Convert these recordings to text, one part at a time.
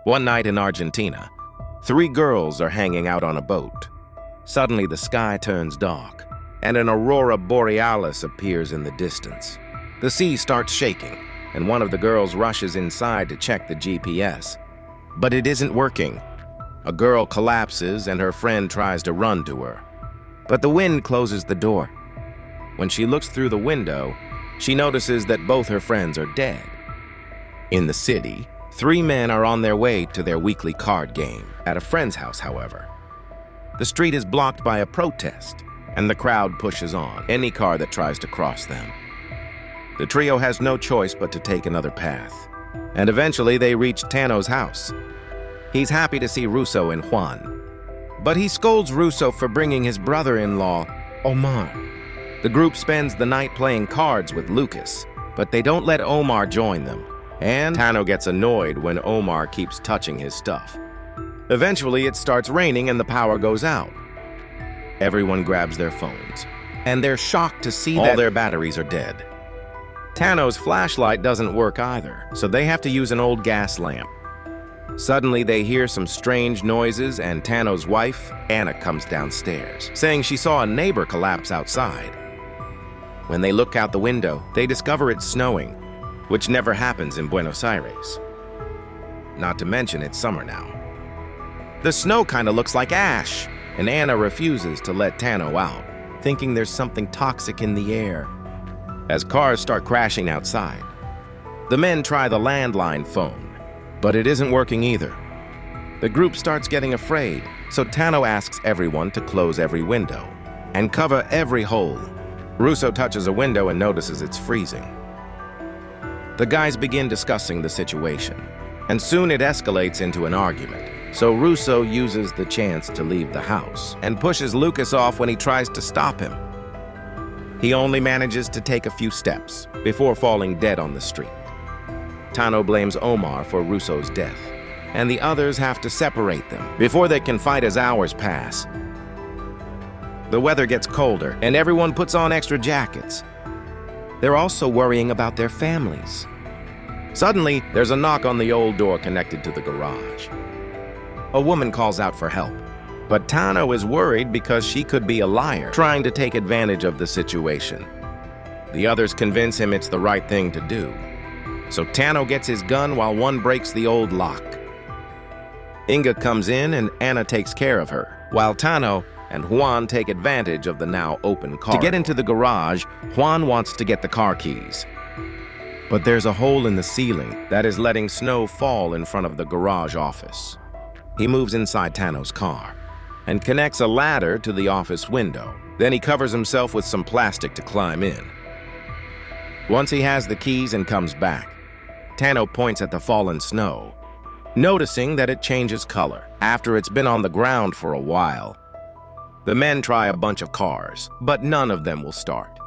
One night in Argentina, 3 girls are hanging out on a boat. Suddenly, the sky turns dark, and an aurora borealis appears in the distance. The sea starts shaking, and one of the girls rushes inside to check the GPS. But it isn't working. A girl collapses, and her friend tries to run to her. But the wind closes the door. When she looks through the window, she notices that both her friends are dead. In the city, 3 men are on their way to their weekly card game at a friend's house, however. The street is blocked by a protest, and the crowd pushes on any car that tries to cross them. The trio has no choice but to take another path, and eventually they reach Tano's house. He's happy to see Russo and Juan, but he scolds Russo for bringing his brother-in-law, Omar. The group spends the night playing cards with Lucas, but they don't let Omar join them, and Tano gets annoyed when Omar keeps touching his stuff. Eventually, it starts raining and the power goes out. Everyone grabs their phones, and they're shocked to see all their batteries are dead. Tano's flashlight doesn't work either, so they have to use an old gas lamp. Suddenly, they hear some strange noises, and Tano's wife, Anna, comes downstairs, saying she saw a neighbor collapse outside. When they look out the window, they discover it's snowing, which never happens in Buenos Aires. Not to mention it's summer now. The snow kind of looks like ash, and Anna refuses to let Tano out, thinking there's something toxic in the air. As cars start crashing outside, the men try the landline phone, but it isn't working either. The group starts getting afraid, so Tano asks everyone to close every window and cover every hole. Russo touches a window and notices it's freezing. The guys begin discussing the situation, and soon it escalates into an argument. So Russo uses the chance to leave the house and pushes Lucas off when he tries to stop him. He only manages to take a few steps before falling dead on the street. Tano blames Omar for Russo's death, and the others have to separate them before they can fight as hours pass. The weather gets colder, and everyone puts on extra jackets. They're also worrying about their families. Suddenly, there's a knock on the old door connected to the garage. A woman calls out for help, but Tano is worried because she could be a liar, trying to take advantage of the situation. The others convince him it's the right thing to do. So Tano gets his gun while one breaks the old lock. Inga comes in and Anna takes care of her, while Tano and Juan take advantage of the now open car. To get into the garage, Juan wants to get the car keys. But there's a hole in the ceiling that is letting snow fall in front of the garage office. He moves inside Tano's car and connects a ladder to the office window. Then he covers himself with some plastic to climb in. Once he has the keys and comes back, Tano points at the fallen snow, noticing that it changes color after it's been on the ground for a while. The men try a bunch of cars, but none of them will start.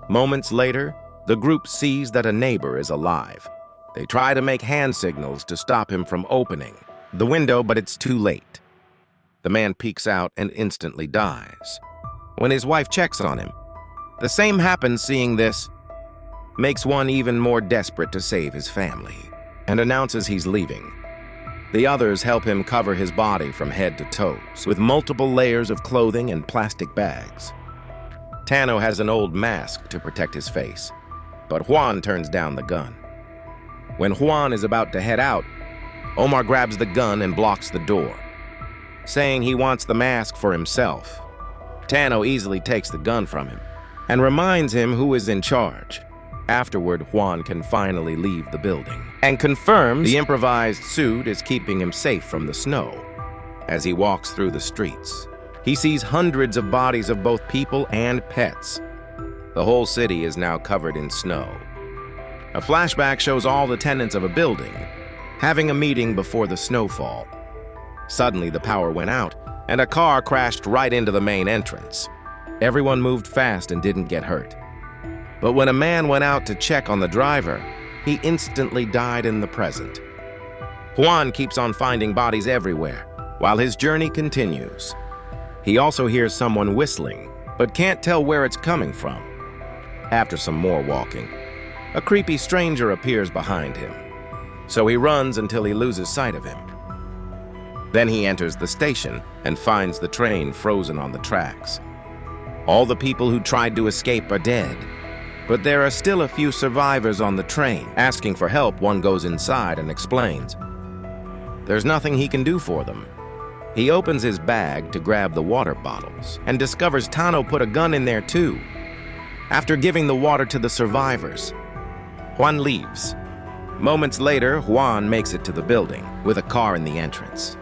Moments later, the group sees that a neighbor is alive. They try to make hand signals to stop him from opening the window, but it's too late. The man peeks out and instantly dies. When his wife checks on him, the same happens. Seeing this makes one even more desperate to save his family and announces he's leaving. The others help him cover his body from head to toes with multiple layers of clothing and plastic bags. Tano has an old mask to protect his face, but Juan turns down the gun. When Juan is about to head out, Omar grabs the gun and blocks the door, saying he wants the mask for himself. Tano easily takes the gun from him and reminds him who is in charge. Afterward, Juan can finally leave the building and confirms the improvised suit is keeping him safe from the snow. As he walks through the streets, he sees hundreds of bodies of both people and pets. The whole city is now covered in snow. A flashback shows all the tenants of a building having a meeting before the snowfall. Suddenly, the power went out, and a car crashed right into the main entrance. Everyone moved fast and didn't get hurt. But when a man went out to check on the driver, he instantly died in the present. Juan keeps on finding bodies everywhere, while his journey continues. He also hears someone whistling, but can't tell where it's coming from. After some more walking, a creepy stranger appears behind him. So he runs until he loses sight of him. Then he enters the station and finds the train frozen on the tracks. All the people who tried to escape are dead, but there are still a few survivors on the train. Asking for help, one goes inside and explains there's nothing he can do for them. He opens his bag to grab the water bottles and discovers Tano put a gun in there too. After giving the water to the survivors, Juan leaves. Moments later, Juan makes it to the building with a car in the entrance.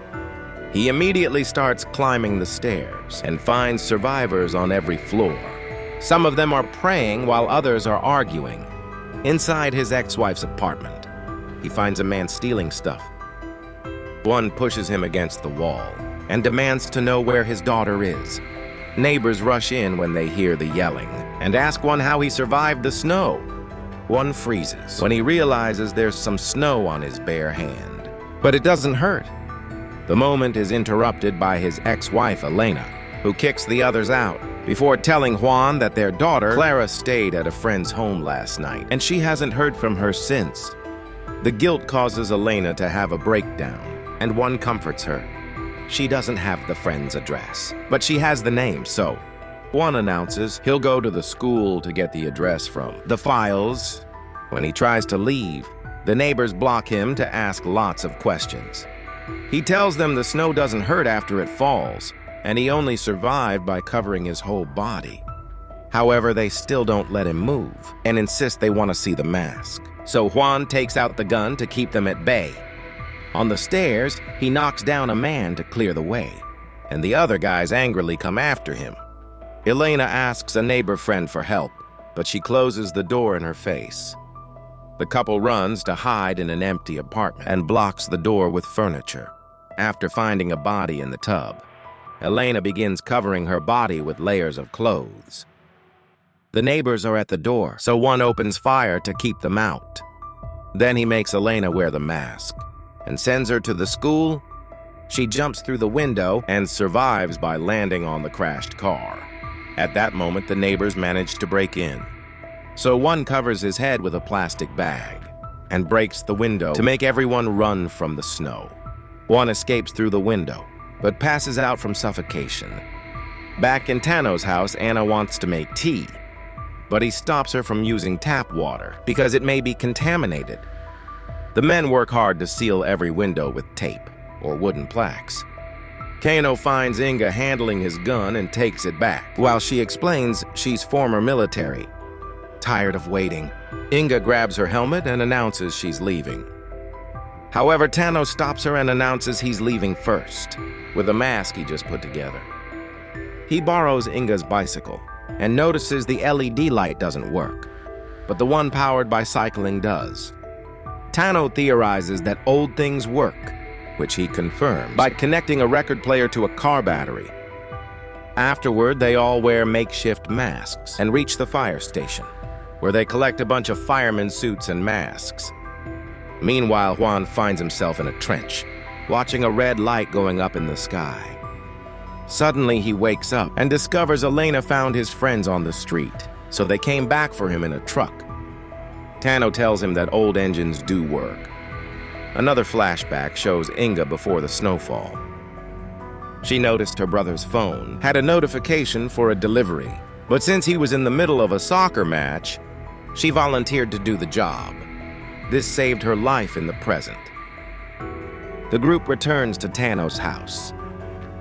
He immediately starts climbing the stairs and finds survivors on every floor. Some of them are praying while others are arguing. Inside his ex-wife's apartment, he finds a man stealing stuff. One pushes him against the wall and demands to know where his daughter is. Neighbors rush in when they hear the yelling and ask one how he survived the snow. One freezes when he realizes there's some snow on his bare hand, but it doesn't hurt. The moment is interrupted by his ex-wife, Elena, who kicks the others out before telling Juan that their daughter, Clara, stayed at a friend's home last night, and she hasn't heard from her since. The guilt causes Elena to have a breakdown, and one comforts her. She doesn't have the friend's address, but she has the name, so one announces he'll go to the school to get the address from the files. When he tries to leave, the neighbors block him to ask lots of questions. He tells them the snow doesn't hurt after it falls, and he only survived by covering his whole body. However, they still don't let him move and insist they want to see the mask. So Juan takes out the gun to keep them at bay. On the stairs, he knocks down a man to clear the way, and the other guys angrily come after him. Elena asks a neighbor friend for help, but she closes the door in her face. The couple runs to hide in an empty apartment and blocks the door with furniture. After finding a body in the tub, Elena begins covering her body with layers of clothes. The neighbors are at the door, so one opens fire to keep them out. Then he makes Elena wear the mask and sends her to the school. She jumps through the window and survives by landing on the crashed car. At that moment, the neighbors manage to break in. So one covers his head with a plastic bag and breaks the window to make everyone run from the snow. One escapes through the window, but passes out from suffocation. Back in Tano's house, Anna wants to make tea, but he stops her from using tap water because it may be contaminated. The men work hard to seal every window with tape or wooden plaques. Kano finds Inga handling his gun and takes it back, while she explains she's former military. Tired of waiting, Inga grabs her helmet and announces she's leaving. However, Tano stops her and announces he's leaving first, with a mask he just put together. He borrows Inga's bicycle and notices the LED light doesn't work, but the one powered by cycling does. Tano theorizes that old things work, which he confirms by connecting a record player to a car battery. Afterward, they all wear makeshift masks and reach the fire station, where they collect a bunch of firemen's suits and masks. Meanwhile, Juan finds himself in a trench, watching a red light going up in the sky. Suddenly, he wakes up and discovers Elena found his friends on the street, so they came back for him in a truck. Tano tells him that old engines do work. Another flashback shows Inga before the snowfall. She noticed her brother's phone had a notification for a delivery, but since he was in the middle of a soccer match, she volunteered to do the job. This saved her life in the present. The group returns to Tano's house.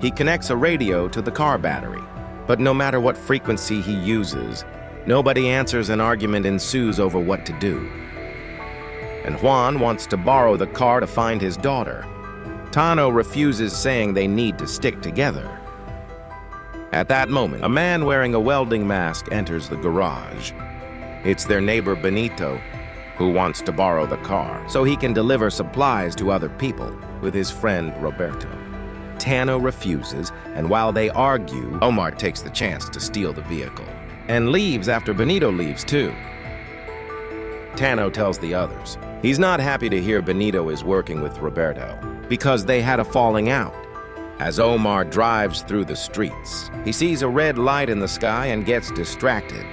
He connects a radio to the car battery, but no matter what frequency he uses, nobody answers. An argument ensues over what to do. And Juan wants to borrow the car to find his daughter. Tano refuses, saying they need to stick together. At that moment, a man wearing a welding mask enters the garage. It's their neighbor Benito, who wants to borrow the car so he can deliver supplies to other people with his friend Roberto. Tano refuses, and while they argue, Omar takes the chance to steal the vehicle and leaves after Benito leaves too. Tano tells the others he's not happy to hear Benito is working with Roberto because they had a falling out. As Omar drives through the streets, he sees a red light in the sky and gets distracted.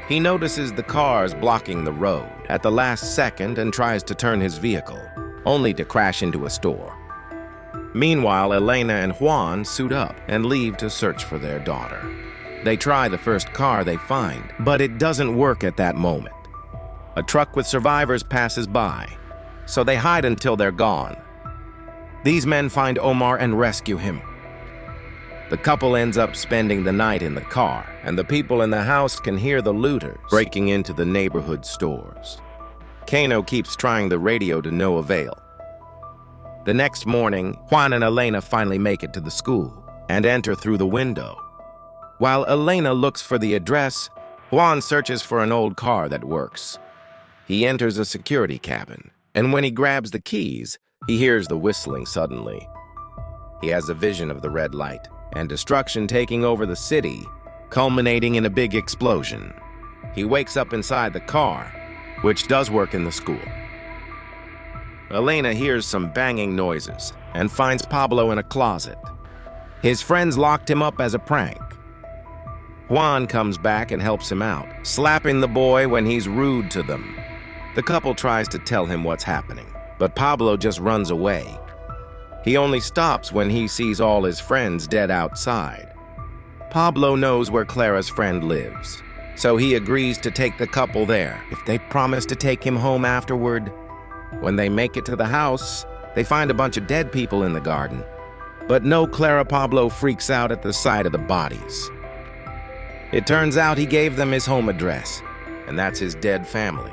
He notices the cars blocking the road at the last second and tries to turn his vehicle, only to crash into a store. Meanwhile, Elena and Juan suit up and leave to search for their daughter. They try the first car they find, but it doesn't work at that moment. A truck with survivors passes by, so they hide until they're gone. These men find Omar and rescue him. The couple ends up spending the night in the car, and the people in the house can hear the looters breaking into the neighborhood stores. Kano keeps trying the radio to no avail. The next morning, Juan and Elena finally make it to the school and enter through the window. While Elena looks for the address, Juan searches for an old car that works. He enters a security cabin, and when he grabs the keys, he hears the whistling suddenly. He has a vision of the red light and destruction taking over the city, culminating in a big explosion. He wakes up inside the car, which does work in the school. Elena hears some banging noises and finds Pablo in a closet. His friends locked him up as a prank. Juan comes back and helps him out, slapping the boy when he's rude to them. The couple tries to tell him what's happening, but Pablo just runs away. He only stops when he sees all his friends dead outside. Pablo knows where Clara's friend lives, so he agrees to take the couple there if they promise to take him home afterward. When they make it to the house, they find a bunch of dead people in the garden. But no Clara. Pablo freaks out at the sight of the bodies. It turns out he gave them his home address, and that's his dead family.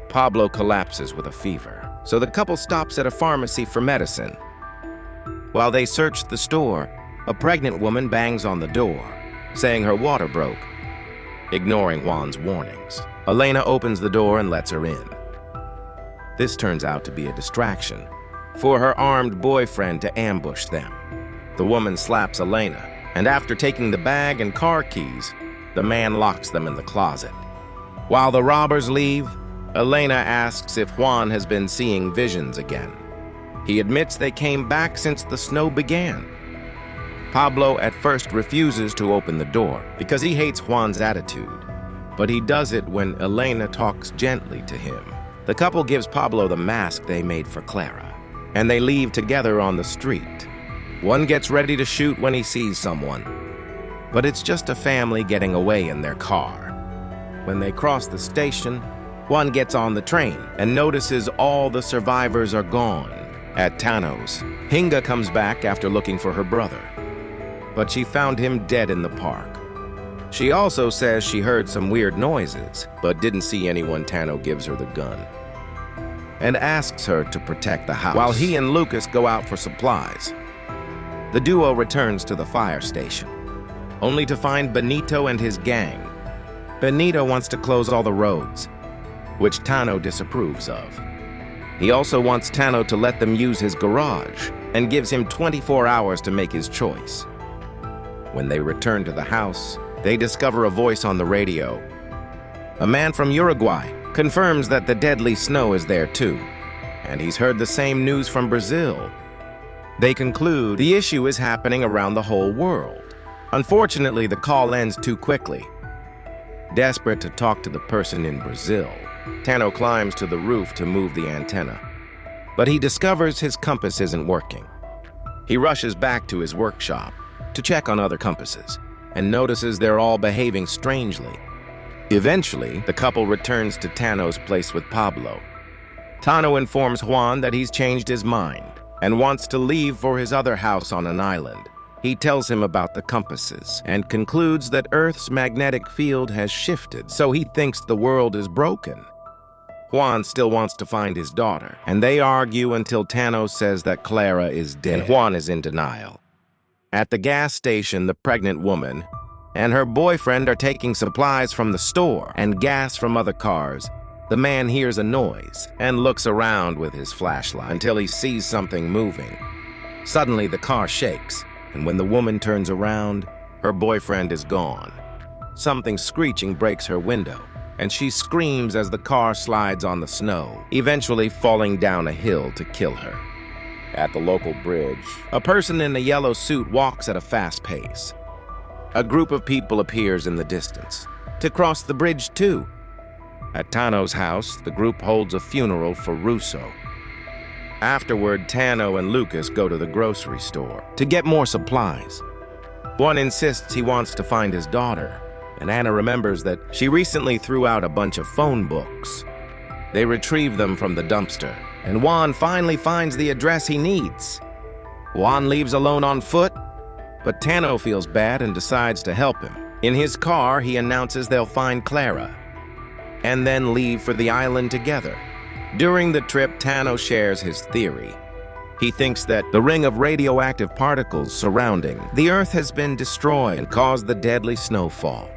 Pablo collapses with a fever, so the couple stops at a pharmacy for medicine. While they search the store, a pregnant woman bangs on the door, saying her water broke. Ignoring Juan's warnings, Elena opens the door and lets her in. This turns out to be a distraction for her armed boyfriend to ambush them. The woman slaps Elena, and after taking the bag and car keys, the man locks them in the closet. While the robbers leave, Elena asks if Juan has been seeing visions again. He admits they came back since the snow began. Pablo at first refuses to open the door because he hates Juan's attitude, but he does it when Elena talks gently to him. The couple gives Pablo the mask they made for Clara, and they leave together on the street. One gets ready to shoot when he sees someone, but it's just a family getting away in their car. When they cross the station, one gets on the train and notices all the survivors are gone. At Thanos, Hinga comes back after looking for her brother, but she found him dead in the park. She also says she heard some weird noises, but didn't see anyone. Thanos gives her the gun and asks her to protect the house while he and Lucas go out for supplies. The duo returns to the fire station, only to find Benito and his gang. Benito wants to close all the roads, which Thanos disapproves of. He also wants Thanos to let them use his garage and gives him 24 hours to make his choice. When they return to the house, they discover a voice on the radio. A man from Uruguay confirms that the deadly snow is there too, and he's heard the same news from Brazil. They conclude the issue is happening around the whole world. Unfortunately, the call ends too quickly. Desperate to talk to the person in Brazil, Thanos climbs to the roof to move the antenna, but he discovers his compass isn't working. He rushes back to his workshop to check on other compasses and notices they're all behaving strangely. Eventually, the couple returns to Thanos' place with Pablo. Thanos informs Juan that he's changed his mind and wants to leave for his other house on an island. He tells him about the compasses and concludes that Earth's magnetic field has shifted, so he thinks the world is broken. Juan still wants to find his daughter, and they argue until Thanos says that Clara is dead, and Juan is in denial. At the gas station, the pregnant woman and her boyfriend are taking supplies from the store and gas from other cars. The man hears a noise and looks around with his flashlight until he sees something moving. Suddenly, the car shakes, and when the woman turns around, her boyfriend is gone. Something screeching breaks her window, and she screams as the car slides on the snow, eventually falling down a hill to kill her. At the local bridge, a person in a yellow suit walks at a fast pace. A group of people appears in the distance to cross the bridge too. At Thanos' house, the group holds a funeral for Russo. Afterward, Tano and Lucas go to the grocery store to get more supplies. One insists he wants to find his daughter, and Anna remembers that she recently threw out a bunch of phone books. They retrieve them from the dumpster, and Juan finally finds the address he needs. Juan leaves alone on foot, but Tano feels bad and decides to help him. In his car, he announces they'll find Clara, and then leave for the island together. During the trip, Tano shares his theory. He thinks that the ring of radioactive particles surrounding the Earth has been destroyed and caused the deadly snowfall.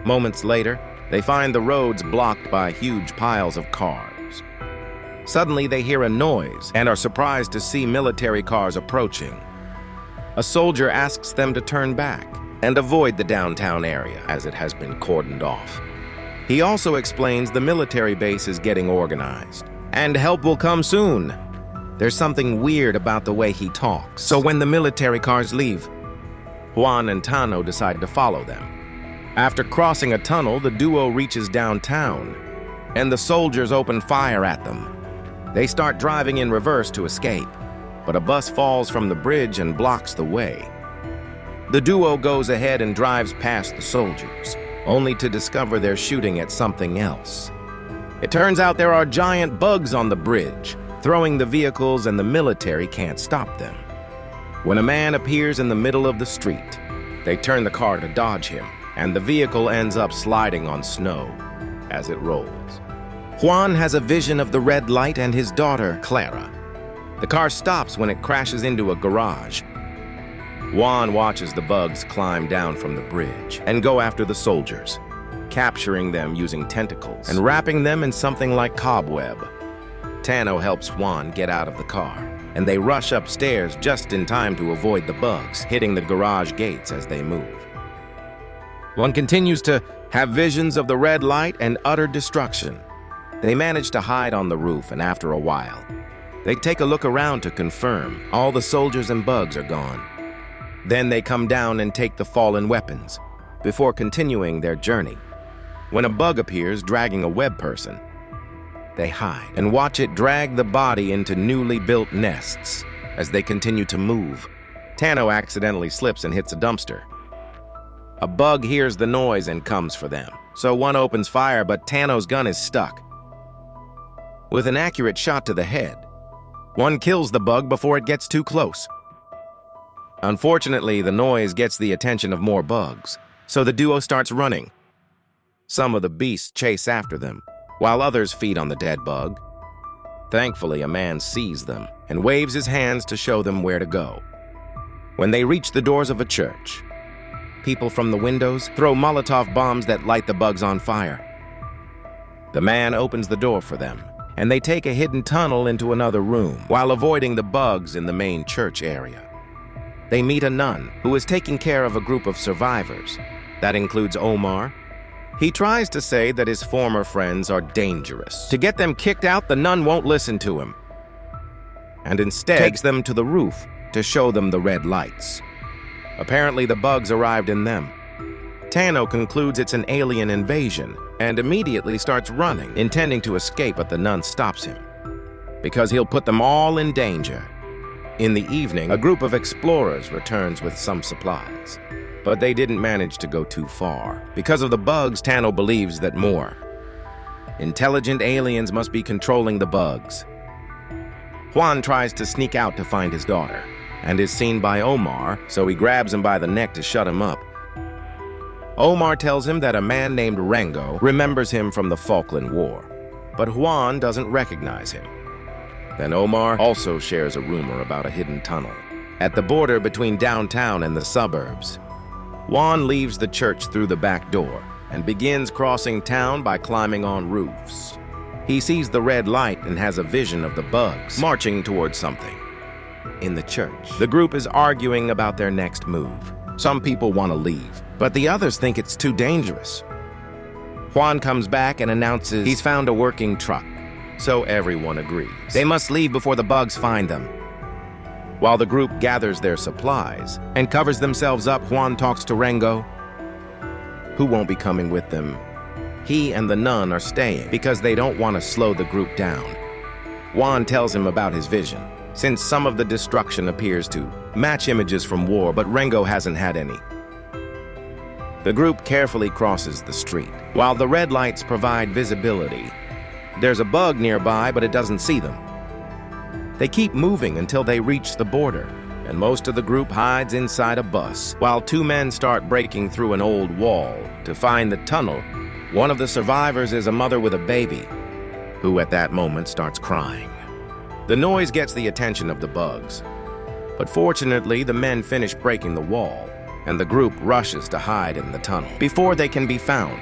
Moments later, they find the roads blocked by huge piles of cars. Suddenly, they hear a noise and are surprised to see military cars approaching. A soldier asks them to turn back and avoid the downtown area as it has been cordoned off. He also explains the military base is getting organized, and help will come soon. There's something weird about the way he talks, so when the military cars leave, Juan and Tano decide to follow them. After crossing a tunnel, the duo reaches downtown, and the soldiers open fire at them. They start driving in reverse to escape, but a bus falls from the bridge and blocks the way. The duo goes ahead and drives past the soldiers, only to discover they're shooting at something else. It turns out there are giant bugs on the bridge, throwing the vehicles, and the military can't stop them. When a man appears in the middle of the street, they turn the car to dodge him, and the vehicle ends up sliding on snow as it rolls. Juan has a vision of the red light and his daughter, Clara. The car stops when it crashes into a garage. Juan watches the bugs climb down from the bridge and go after the soldiers, capturing them using tentacles and wrapping them in something like cobweb. Tano helps Juan get out of the car, and they rush upstairs just in time to avoid the bugs hitting the garage gates as they move. One continues to have visions of the red light and utter destruction. They manage to hide on the roof, and after a while, they take a look around to confirm all the soldiers and bugs are gone. Then they come down and take the fallen weapons, before continuing their journey. When a bug appears dragging a web person, they hide and watch it drag the body into newly built nests. As they continue to move, Tano accidentally slips and hits a dumpster. A bug hears the noise and comes for them, so one opens fire, but Tano's gun is stuck. With an accurate shot to the head, one kills the bug before it gets too close. Unfortunately, the noise gets the attention of more bugs, so the duo starts running. Some of the beasts chase after them, while others feed on the dead bug. Thankfully, a man sees them and waves his hands to show them where to go. When they reach the doors of a church, people from the windows throw Molotov bombs that light the bugs on fire. The man opens the door for them, and they take a hidden tunnel into another room while avoiding the bugs in the main church area. They meet a nun who is taking care of a group of survivors. That includes Omar. He tries to say that his former friends are dangerous. To get them kicked out, the nun won't listen to him, and instead takes them to the roof to show them the red lights. Apparently, the bugs arrived in them. Tano concludes it's an alien invasion and immediately starts running, intending to escape, but the nun stops him, because he'll put them all in danger. In the evening, a group of explorers returns with some supplies, but they didn't manage to go too far. Because of the bugs, Tano believes that more intelligent aliens must be controlling the bugs. Juan tries to sneak out to find his daughter, and is seen by Omar, so he grabs him by the neck to shut him up. Omar tells him that a man named Rango remembers him from the Falkland War, but Juan doesn't recognize him. Then Omar also shares a rumor about a hidden tunnel at the border between downtown and the suburbs. Juan leaves the church through the back door and begins crossing town by climbing on roofs. He sees the red light and has a vision of the bugs marching towards something. In the church, the group is arguing about their next move. Some people want to leave, but the others think it's too dangerous. Juan comes back and announces he's found a working truck, so everyone agrees. They must leave before the bugs find them. While the group gathers their supplies and covers themselves up, Juan talks to Rango, who won't be coming with them. He and the nun are staying because they don't want to slow the group down. Juan tells him about his vision, since some of the destruction appears to match images from war, but Rengo hasn't had any. The group carefully crosses the street. While the red lights provide visibility, there's a bug nearby, but it doesn't see them. They keep moving until they reach the border, and most of the group hides inside a bus, while two men start breaking through an old wall to find the tunnel. One of the survivors is a mother with a baby, who at that moment starts crying. The noise gets the attention of the bugs, but fortunately the men finish breaking the wall, and the group rushes to hide in the tunnel before they can be found.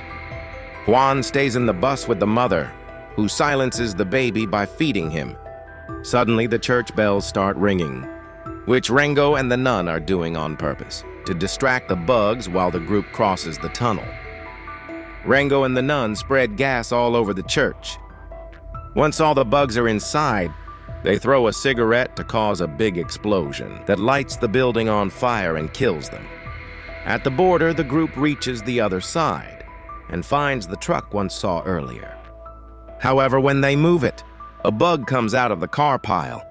Juan stays in the bus with the mother, who silences the baby by feeding him. Suddenly the church bells start ringing, which Rengo and the nun are doing on purpose, to distract the bugs while the group crosses the tunnel. Rengo and the nun spread gas all over the church. Once all the bugs are inside, they throw a cigarette to cause a big explosion that lights the building on fire and kills them. At the border, the group reaches the other side and finds the truck one saw earlier. However, when they move it, a bug comes out of the car pile.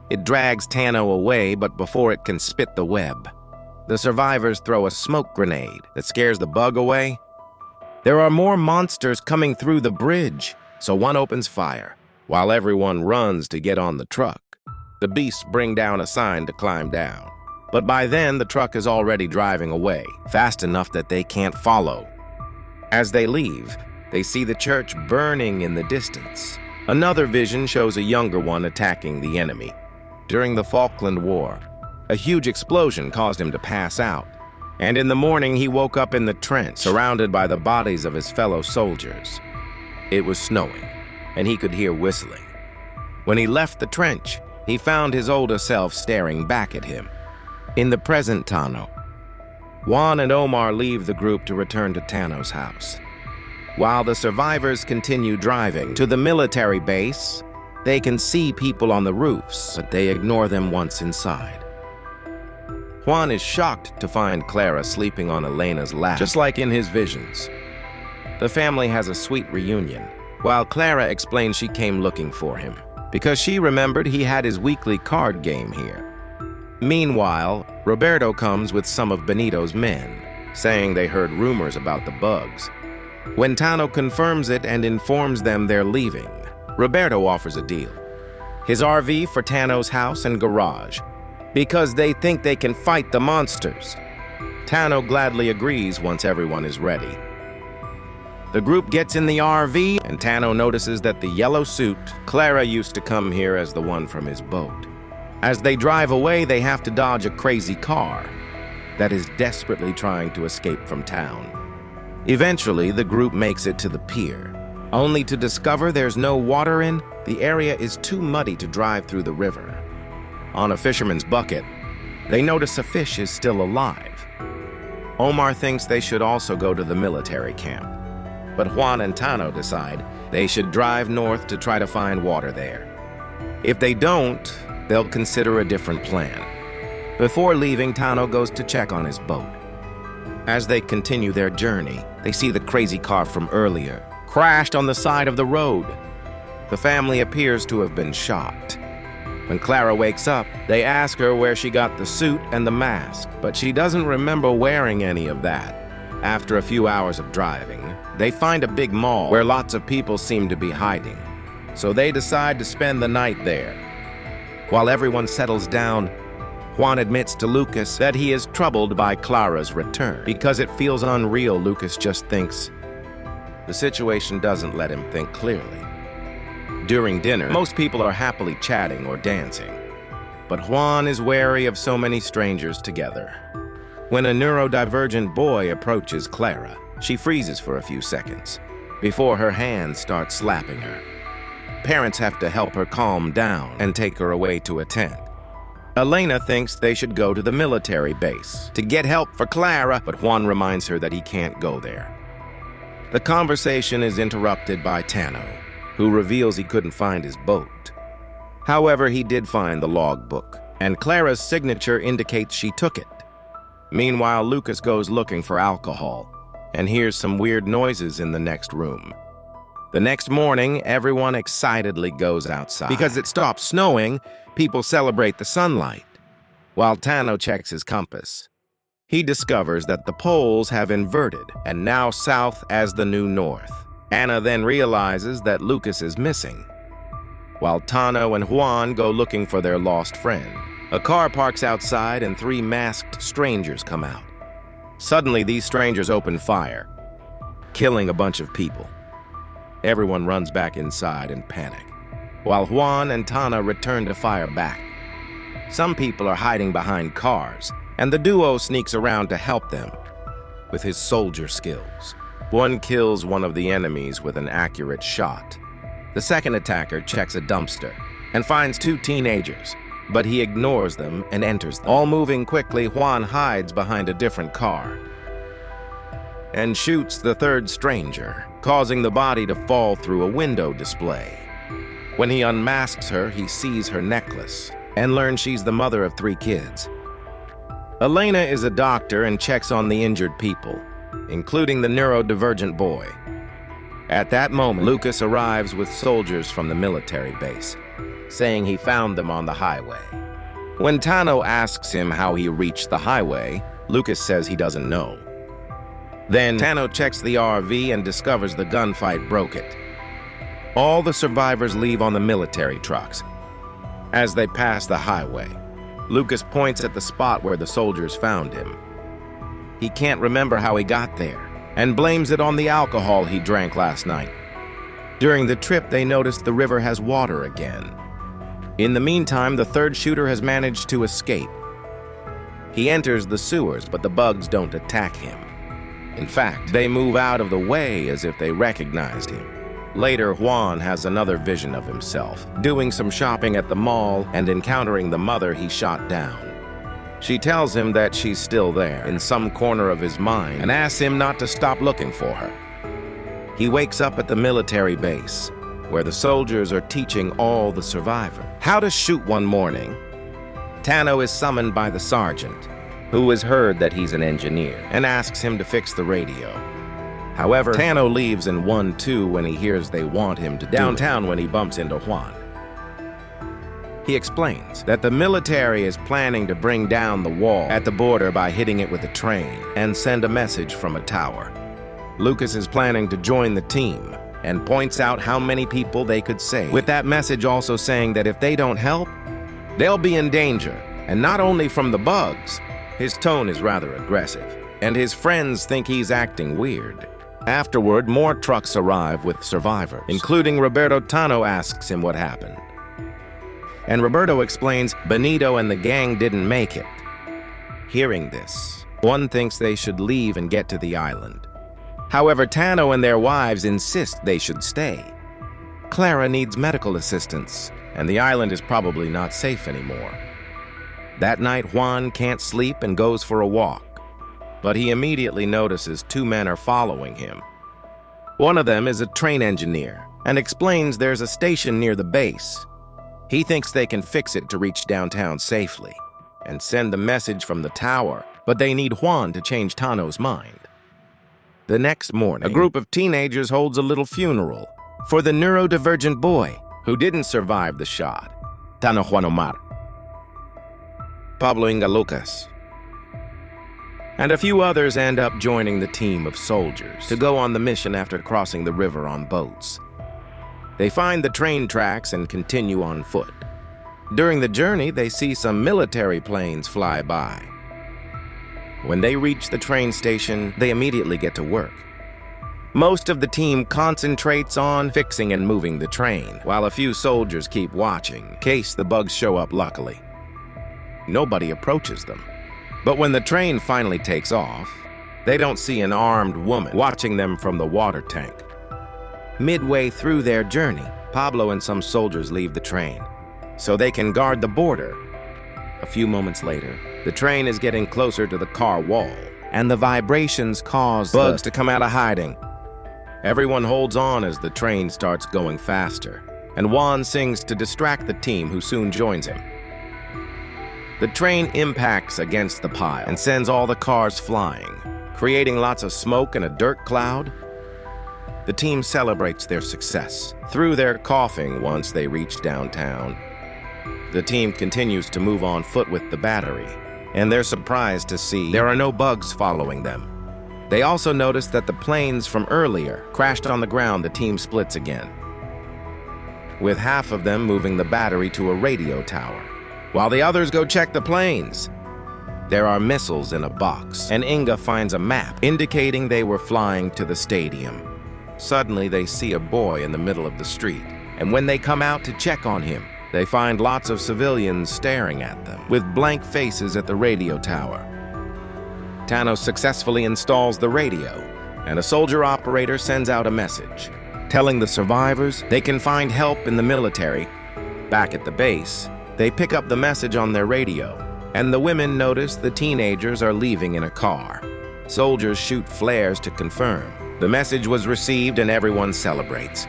It drags Tano away, but before it can spit the web, the survivors throw a smoke grenade that scares the bug away. There are more monsters coming through the bridge, so one opens fire, while everyone runs to get on the truck. The beasts bring down a sign to climb down, but by then the truck is already driving away, fast enough that they can't follow. As they leave, they see the church burning in the distance. Another vision shows a younger one attacking the enemy. During the Falkland War, a huge explosion caused him to pass out, and in the morning he woke up in the trench, surrounded by the bodies of his fellow soldiers. It was snowing, and he could hear whistling. When he left the trench, he found his older self staring back at him. In the present Tano, Juan and Omar leave the group to return to Tano's house. While the survivors continue driving to the military base, they can see people on the roofs, but they ignore them once inside. Juan is shocked to find Clara sleeping on Elena's lap, just like in his visions. The family has a sweet reunion, while Clara explains she came looking for him, because she remembered he had his weekly card game here. Meanwhile, Roberto comes with some of Benito's men, saying they heard rumors about the bugs. When Tano confirms it and informs them they're leaving, Roberto offers a deal: his RV for Tano's house and garage, because they think they can fight the monsters. Tano gladly agrees once everyone is ready. The group gets in the RV, and Tano notices that the yellow suit Clara used to come here as the one from his boat. As they drive away, they have to dodge a crazy car that is desperately trying to escape from town. Eventually, the group makes it to the pier, only to discover there's no water in. The area is too muddy to drive through the river. On a fisherman's bucket, they notice a fish is still alive. Omar thinks they should also go to the military camp, but Juan and Tano decide they should drive north to try to find water there. If they don't, they'll consider a different plan. Before leaving, Tano goes to check on his boat. As they continue their journey, they see the crazy car from earlier crashed on the side of the road. The family appears to have been shot. When Clara wakes up, they ask her where she got the suit and the mask, but she doesn't remember wearing any of that. After a few hours of driving, they find a big mall where lots of people seem to be hiding, so they decide to spend the night there. While everyone settles down, Juan admits to Lucas that he is troubled by Clara's return. Because it feels unreal, Lucas just thinks. The situation doesn't let him think clearly. During dinner, most people are happily chatting or dancing, but Juan is wary of so many strangers together. When a neurodivergent boy approaches Clara, she freezes for a few seconds before her hands start slapping her. Parents have to help her calm down and take her away to a tent. Elena thinks they should go to the military base to get help for Clara, but Juan reminds her that he can't go there. The conversation is interrupted by Tano, who reveals he couldn't find his boat. However, he did find the logbook, and Clara's signature indicates she took it. Meanwhile, Lucas goes looking for alcohol and hears some weird noises in the next room. The next morning, everyone excitedly goes outside. Because it stops snowing, people celebrate the sunlight. While Tano checks his compass, he discovers that the poles have inverted and now south as the new north. Anna then realizes that Lucas is missing. While Tano and Juan go looking for their lost friend, a car parks outside and 3 masked strangers come out. Suddenly, these strangers open fire, killing a bunch of people. Everyone runs back inside in panic, while Juan and Tana return to fire back. Some people are hiding behind cars, and the duo sneaks around to help them with his soldier skills. One kills one of the enemies with an accurate shot. The second attacker checks a dumpster and finds 2 teenagers, but he ignores them and enters them. All moving quickly, Juan hides behind a different car and shoots the 3rd stranger, causing the body to fall through a window display. When he unmasks her, he sees her necklace and learns she's the mother of 3 kids. Elena is a doctor and checks on the injured people, including the neurodivergent boy. At that moment, Lucas arrives with soldiers from the military base, saying he found them on the highway. When Tano asks him how he reached the highway, Lucas says he doesn't know. Then Tano checks the RV and discovers the gunfight broke it. All the survivors leave on the military trucks. As they pass the highway, Lucas points at the spot where the soldiers found him. He can't remember how he got there and blames it on the alcohol he drank last night. During the trip, they noticed the river has water again. In the meantime, the 3rd shooter has managed to escape. He enters the sewers, but the bugs don't attack him. In fact, they move out of the way as if they recognized him. Later, Juan has another vision of himself, doing some shopping at the mall and encountering the mother he shot down. She tells him that she's still there, in some corner of his mind, and asks him not to stop looking for her. He wakes up at the military base, where the soldiers are teaching all the survivors how to shoot. One morning, Tano is summoned by the sergeant, who has heard that he's an engineer, and asks him to fix the radio. However, Tano leaves in 1-2 when he hears they want him to downtown when he bumps into Juan. He explains that the military is planning to bring down the wall at the border by hitting it with a train and send a message from a tower. Lucas is planning to join the team and points out how many people they could save, with that message also saying that if they don't help, they'll be in danger, and not only from the bugs. His tone is rather aggressive, and his friends think he's acting weird. Afterward, more trucks arrive with survivors, including Roberto. Tano asks him what happened, and Roberto explains Benito and the gang didn't make it. Hearing this, one thinks they should leave and get to the island. However, Tano and their wives insist they should stay. Clara needs medical assistance, and the island is probably not safe anymore. That night, Juan can't sleep and goes for a walk, but he immediately notices 2 men are following him. One of them is a train engineer and explains there's a station near the base. He thinks they can fix it to reach downtown safely and send the message from the tower, but they need Juan to change Tano's mind. The next morning, a group of teenagers holds a little funeral for the neurodivergent boy who didn't survive the shot, Tano Juan Omar, Pablo Inga Lucas, and a few others end up joining the team of soldiers to go on the mission after crossing the river on boats. They find the train tracks and continue on foot. During the journey, they see some military planes fly by. When they reach the train station, they immediately get to work. Most of the team concentrates on fixing and moving the train, while a few soldiers keep watching, in case the bugs show up luckily. Nobody approaches them. But when the train finally takes off, they don't see an armed woman watching them from the water tank. Midway through their journey, Pablo and some soldiers leave the train, so they can guard the border. A few moments later, the train is getting closer to the car wall, and the vibrations cause bugs to come out of hiding. Everyone holds on as the train starts going faster, and Juan sings to distract the team, who soon joins him. The train impacts against the pile and sends all the cars flying, creating lots of smoke and a dirt cloud. The team celebrates their success through their coughing once they reach downtown. The team continues to move on foot with the battery, and they're surprised to see there are no bugs following them. They also notice that the planes from earlier crashed on the ground. The team splits again, with half of them moving the battery to a radio tower, while the others go check the planes. There are missiles in a box, and Inga finds a map indicating they were flying to the stadium. Suddenly, they see a boy in the middle of the street, and when they come out to check on him, they find lots of civilians staring at them, with blank faces at the radio tower. Thanos successfully installs the radio, and a soldier operator sends out a message, telling the survivors they can find help in the military. Back at the base, they pick up the message on their radio, and the women notice the teenagers are leaving in a car. Soldiers shoot flares to confirm the message was received, and everyone celebrates.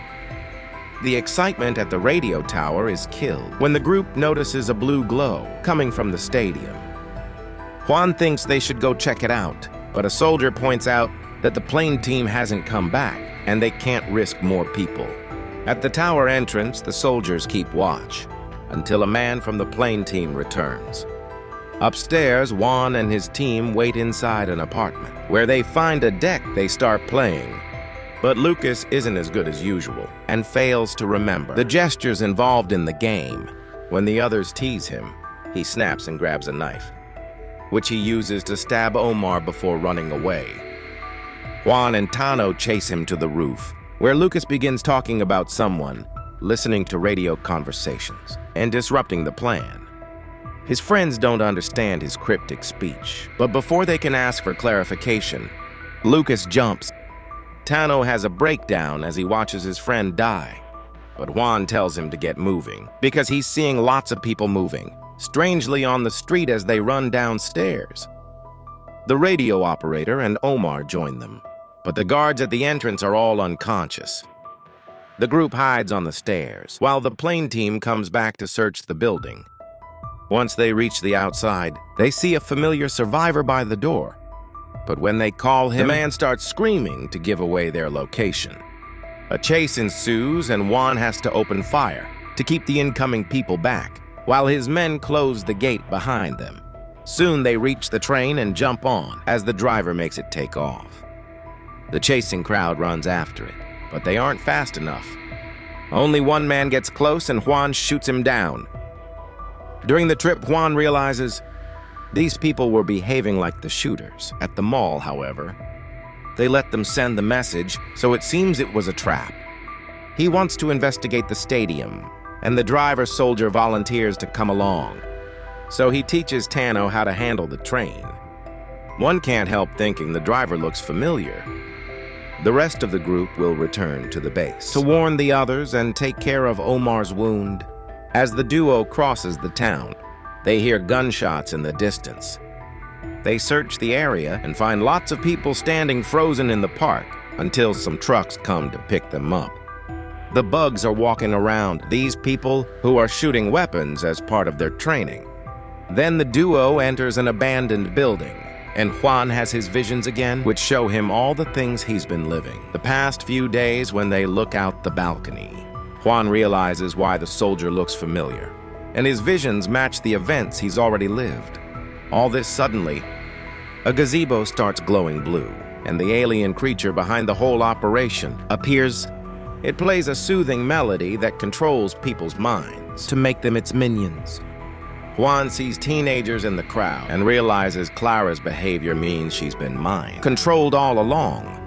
The excitement at the radio tower is killed when the group notices a blue glow coming from the stadium. Juan thinks they should go check it out, but a soldier points out that the plane team hasn't come back and they can't risk more people. At the tower entrance, the soldiers keep watch until a man from the plane team returns. Upstairs, Juan and his team wait inside an apartment, where they find a deck. They start playing. But Lucas isn't as good as usual and fails to remember the gestures involved in the game. When the others tease him, he snaps and grabs a knife, which he uses to stab Omar before running away. Juan and Tano chase him to the roof, where Lucas begins talking about someone, listening to radio conversations, and disrupting the plan. His friends don't understand his cryptic speech, but before they can ask for clarification, Lucas jumps. Tano has a breakdown as he watches his friend die, but Juan tells him to get moving because he's seeing lots of people moving strangely on the street as they run downstairs. The radio operator and Omar join them, but the guards at the entrance are all unconscious. The group hides on the stairs while the plane team comes back to search the building. Once they reach the outside, they see a familiar survivor by the door. But when they call him, the man starts screaming to give away their location. A chase ensues, and Juan has to open fire to keep the incoming people back, while his men close the gate behind them. Soon they reach the train and jump on as the driver makes it take off. The chasing crowd runs after it, but they aren't fast enough. Only one man gets close, and Juan shoots him down. During the trip, Juan realizes these people were behaving like the shooters. At the mall, however, they let them send the message, so it seems it was a trap. He wants to investigate the stadium, and the driver soldier volunteers to come along. So he teaches Tano how to handle the train. One can't help thinking the driver looks familiar. The rest of the group will return to the base to warn the others and take care of Omar's wound. As the duo crosses the town, they hear gunshots in the distance. They search the area and find lots of people standing frozen in the park until some trucks come to pick them up. The bugs are walking around, these people who are shooting weapons as part of their training. Then the duo enters an abandoned building, and Juan has his visions again, which show him all the things he's been living. The past few days when they look out the balcony, Juan realizes why the soldier looks familiar, and his visions match the events he's already lived. All this suddenly, a gazebo starts glowing blue, and the alien creature behind the whole operation appears. It plays a soothing melody that controls people's minds to make them its minions. Juan sees teenagers in the crowd and realizes Clara's behavior means she's been mind-controlled all along.